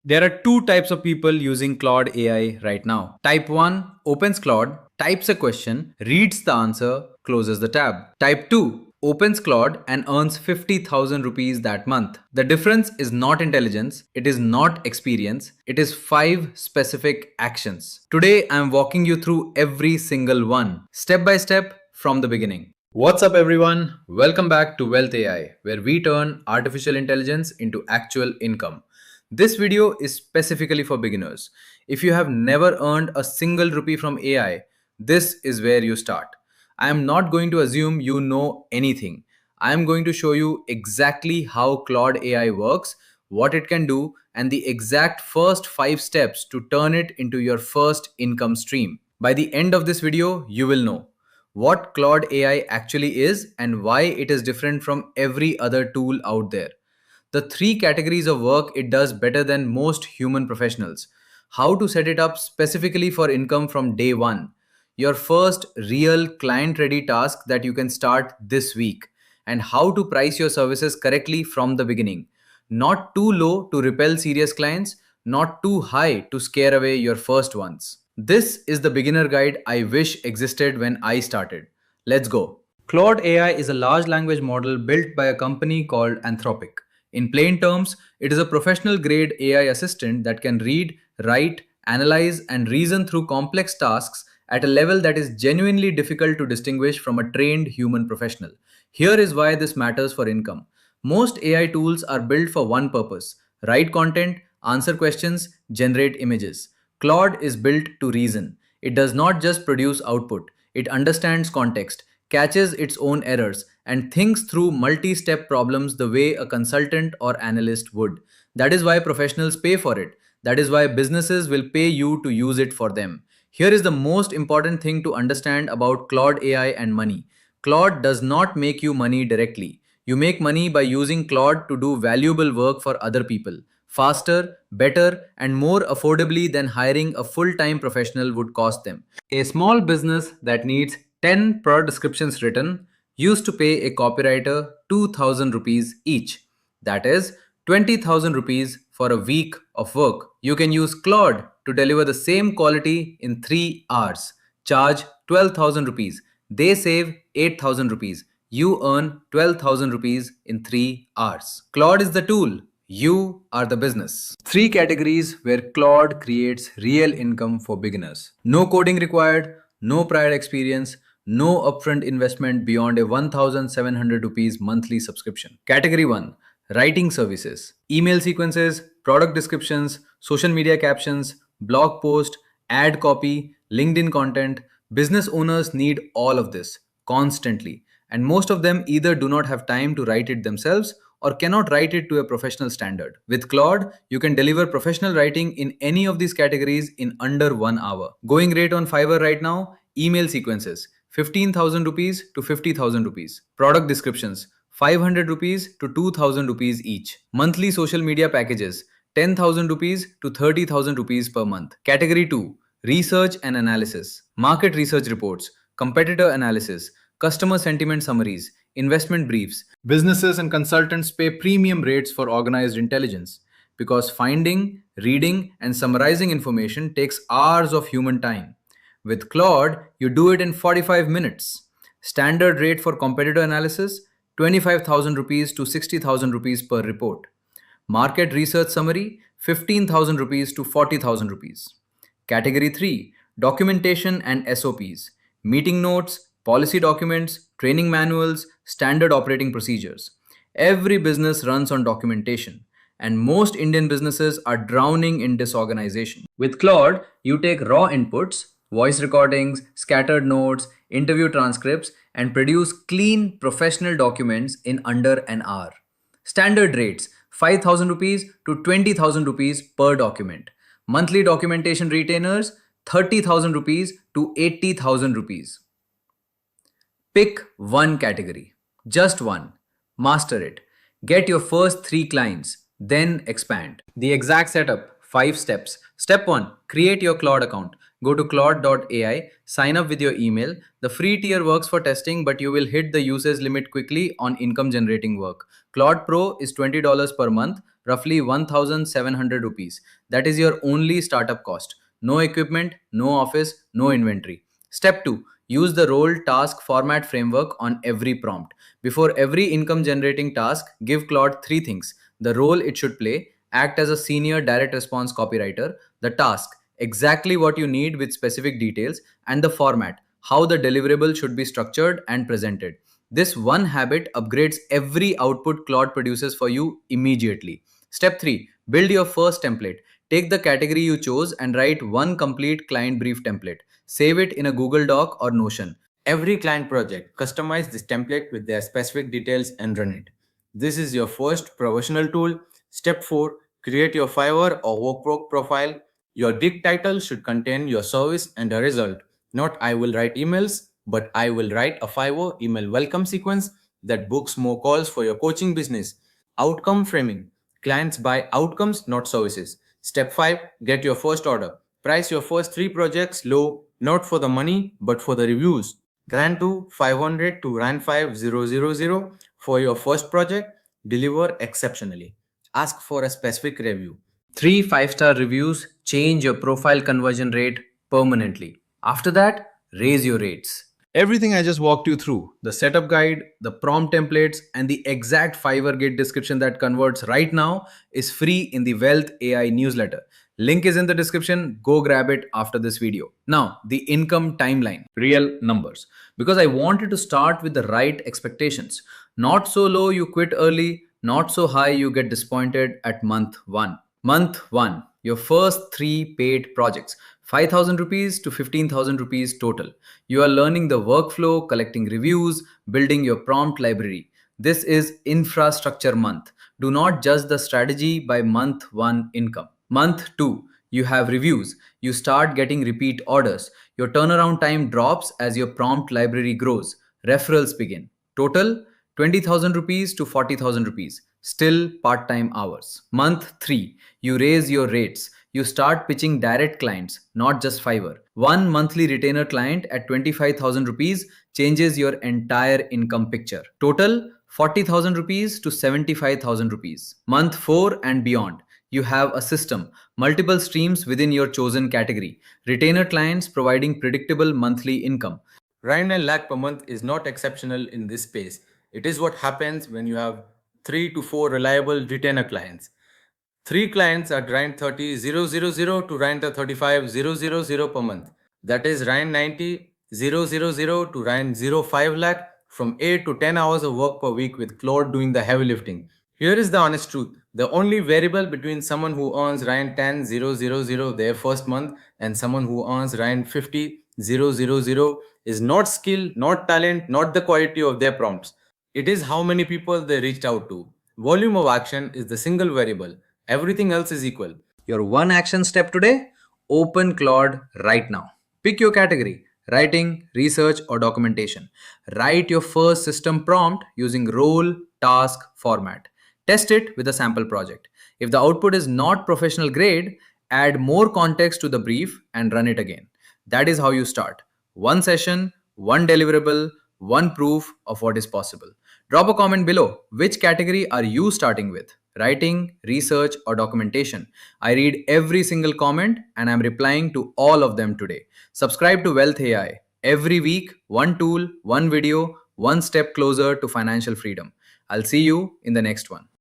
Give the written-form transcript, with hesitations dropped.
There are two types of people using Claude AI right now. Type 1 opens Claude, types a question, reads the answer, closes the tab. Type 2 opens Claude and earns 50,000 rupees that month. The difference is not intelligence, it is not experience, it is 5 specific actions. Today I am walking you through every single one, step by step from the beginning. What's up, everyone? Welcome back to Wealth AI, where we turn artificial intelligence into actual income. This video is specifically for beginners. If you have never earned a single rupee from AI, this is where you start. I am not going to assume you know anything. I am going to show you exactly how Claude AI works, what it can do, and the exact first 5 steps to turn it into your first income stream. By the end of this video, you will know what Claude AI actually is and why it is different from every other tool out there. The 3 categories of work it does better than most human professionals. How to set it up specifically for income from day 1. Your first real client ready task that you can start this week. And how to price your services correctly from the beginning. Not too low to repel serious clients, not too high to scare away your first ones. This is the beginner guide I wish existed when I started. Let's go. Claude AI is a large language model built by a company called Anthropic. In plain terms, it is a professional grade AI assistant that can read, write, analyze, and reason through complex tasks at a level that is genuinely difficult to distinguish from a trained human professional. Here is why this matters for income. Most AI tools are built for one purpose: write content, answer questions, generate images. Claude is built to reason. It does not just produce output, it understands context, catches its own errors, and thinks through multi step problems the way a consultant or analyst would. That is why professionals pay for it. That is why businesses will pay you to use it for them. Here is the most important thing to understand about Claude AI and money. Claude does not make you money directly. You make money by using Claude to do valuable work for other people, faster, better, and more affordably than hiring a full time professional would cost them. A small business that needs 10 product descriptions written used to pay a copywriter 2000 rupees each. That is 20,000 rupees for a week of work. You can use Claude to deliver the same quality in 3 hours. Charge 12,000 rupees. They save 8,000 rupees. You earn 12,000 rupees in 3 hours. Claude is the tool. You are the business. 3 categories where Claude creates real income for beginners. No coding required, no prior experience, no upfront investment beyond a 1,700 rupees monthly subscription. Category 1: writing services, email sequences, product descriptions, social media captions, blog post, ad copy, LinkedIn content. Business owners need all of this constantly, and most of them either do not have time to write it themselves or cannot write it to a professional standard. With Claude, you can deliver professional writing in any of these categories in under 1 hour. Going rate on Fiverr right now: email sequences 15,000 rupees to 50,000 rupees. Product descriptions 500 rupees to 2,000 rupees each. Monthly social media packages 10,000 rupees to 30,000 rupees per month. Category 2: research and analysis. Market research reports, competitor analysis, customer sentiment summaries, investment briefs. Businesses and consultants pay premium rates for organized intelligence because finding, reading, and summarizing information takes hours of human time. With Claude, you do it in 45 minutes. Standard rate for competitor analysis: 25,000 rupees to 60,000 rupees per report. Market research summary: 15,000 rupees to 40,000 rupees. Category 3: documentation and SOPs. Meeting notes, policy documents, training manuals, standard operating procedures. Every business runs on documentation, and most Indian businesses are drowning in disorganization. With Claude, you take raw inputs, voice recordings, scattered notes, interview transcripts, and produce clean professional documents in under an hour. Standard rates: 5,000 rupees to 20,000 rupees per document. Monthly documentation retainers: 30,000 rupees to 80,000 rupees. Pick one category, just one. Master it. Get your first 3 clients, then expand. The exact setup: 5 steps. Step 1: create your Claude account. Go to Claude AI, sign up with your email. The free tier works for testing, but you will hit the usage limit quickly on income generating work. Claude Pro is $20 per month, roughly 1,700 rupees. That is your only startup cost. No equipment, no office, no inventory. Step 2. Use the role task format framework on every prompt. Before every income generating task, give Claude three things: the role it should play, act as a senior direct response copywriter; the task, exactly what you need with specific details; and the format, how the deliverable should be structured and presented. This one habit upgrades every output Claude produces for you immediately. Step 3. Build your first template. Take the category you chose and write one complete client brief template. Save it in a Google Doc or Notion. Every client project, customize this template with their specific details and run it. This is your first professional tool. Step 4. Create your Fiverr or Upwork profile. Your gig title should contain your service and a result. Not "I will write emails," but "I will write a Fiverr email welcome sequence that books more calls for your coaching business." Outcome framing. Clients buy outcomes, not services. Step 5. Get your first order. Price your first 3 projects low, not for the money, but for the reviews. Grant to 500 to rand 5000 for your first project. Deliver exceptionally. Ask for a specific review. 3 5-star reviews change your profile conversion rate permanently. After that, raise your rates. Everything I just walked you through, the setup guide, the prompt templates, and the exact Fiverr Gate description that converts right now is free in the Wealth AI newsletter. Link is in the description. Go grab it after this video. Now, the income timeline, real numbers. Because I wanted to start with the right expectations. Not so low you quit early, not so high you get disappointed at month 1. Month 1, your first 3 paid projects, 5,000 rupees to 15,000 rupees total. You are learning the workflow, collecting reviews, building your prompt library. This is infrastructure month. Do not judge the strategy by month 1 income. Month 2, you have reviews. You start getting repeat orders. Your turnaround time drops as your prompt library grows. Referrals begin. Total 20,000 rupees to 40,000 rupees. Still part time hours. Month 3, you raise your rates. You start pitching direct clients, not just Fiverr. One monthly retainer client at 25,000 rupees changes your entire income picture. Total 40,000 rupees to 75,000 rupees. Month 4 and beyond, you have a system, multiple streams within your chosen category, retainer clients providing predictable monthly income. Rand and lakh per month is not exceptional in this space. It is what happens when you have 3 to 4 reliable retainer clients. 3 clients at Rand 30,000 to Rand 35,000 per month. That is Rand 90,000 to Rand 05 lakh, from 8 to 10 hours of work per week with Claude doing the heavy lifting. Here is the honest truth. The only variable between someone who earns Rand 10,000 their first month and someone who earns Rand 50,000 is not skill, not talent, not the quality of their prompts. It is how many people they reached out to. Volume of action is the single variable. Everything else is equal. Your one action step today: open Claude right now. Pick your category: writing, research, or documentation. Write your first system prompt using role task format. Test it with a sample project. If the output is not professional grade, add more context to the brief and run it again. That is how you start. One session, one deliverable, one proof of what is possible. Drop a comment below. Which category are you starting with? Writing, research, or documentation? I read every single comment and I'm replying to all of them today. Subscribe to Wealth AI. Every week, one tool, one video, one step closer to financial freedom. I'll see you in the next one.